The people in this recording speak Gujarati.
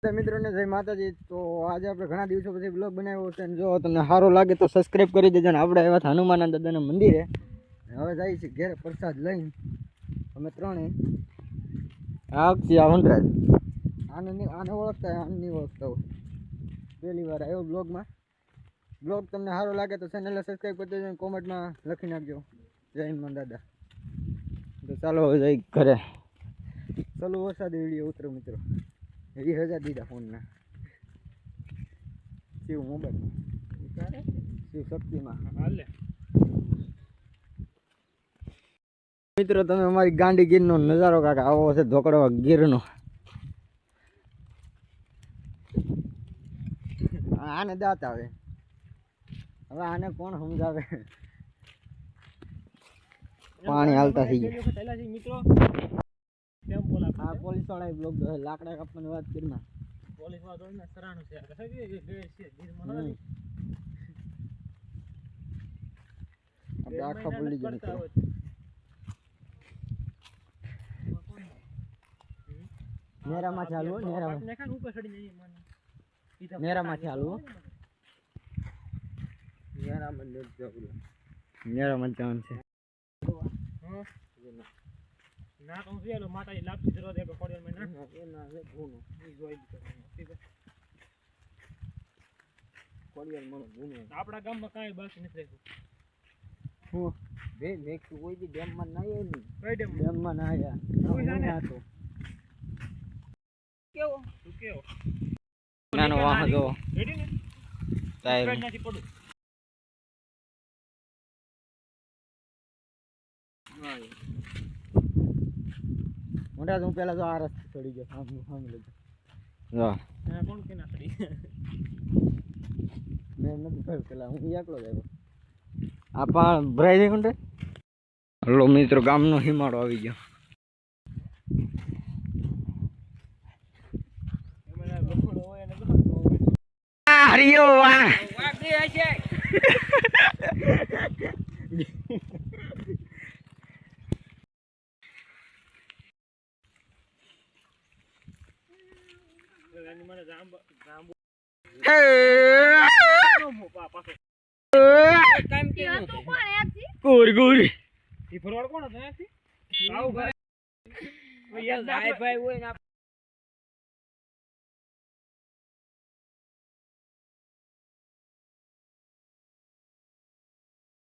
મિત્રોને જય માતાજી। તો આજે આપણે ઘણા દિવસો પછી બ્લોગ બનાવ્યો છે અને જો તમને સારો લાગે તો સબસ્ક્રાઇબ કરી દેજો ને આપણે આવ્યા હતા હનુમાન દાદાના મંદિરે। હવે જઈએ છીએ ઘેર પ્રસાદ લઈને અમે ત્રણે આવતી આ વનરાજ આને ઓળખતા આને નહીં ઓળખતા હોય પહેલી વાર આવ્યો બ્લોગમાં। બ્લોગ તમને સારો લાગે તો ચેનલને સબસ્ક્રાઇબ કરી દેજો, કોમેન્ટમાં લખી નાખજો જય હનુમાન દાદા। તો ચાલો હવે જઈ ઘરે। ચાલો વરસાદ વિડીયો ઉતરો મિત્રો। 20,000 દીધા ફોનના શિવ મોબાઈલ શિવ શક્તિમાં હાલે। મિત્રો તમે અમારી ગાંડી ગીરનો નજારો કાકા આવો છે ધોકડવા ગીરનો। આને દાંત આવે હવે આને કોણ સમજાવે। પાણી હાલતા થઈ ગયા મિત્રો। પોલીસ વાળા બ્લોક લાકડા કાપવાની વાત કરી ના પોલીસ વાળો ને સરાણું છે આપણે આખા બોલી ગયા નેરામાં ચાલુ નેરામાં ચાલુ નેરામાં ચાન છે ના કહું છું માતાજી લાપસી જરૂર દે કોડિયર માં ના એના લે ભૂનો ઈ જોઈ દીધો ઠીક છે કોડિયર માં ભૂનો આપડા ગામમાં કાઈ બાકી નથી રહ્યું હું બે મેક કોઈ દી ડેમ માં ના આવી ની કઈ ડેમ માં ના આયા કોઈ ના હતો કેવો તું કેવો નાનો વાહ જો રેડી ને ટાયર નથી પડું હા મોટા હું પેલા તો આ રસ્તે ચડી ગયો સામે લેજો હા કોણ કે ના ચડી મેં નથી કહ્યું પેલા હું એકલો જ આવ્યો આ પણ ભરાઈ જાય કોણ હલો મિત્રો ગામનો હિમાળો આવી ગયો હરિયો વાહ વાહ દે છે મને જાંબુ ગુરી ઈ ફરવાડ કોણ હતો આવ ભાઈ ભાઈ હોય ને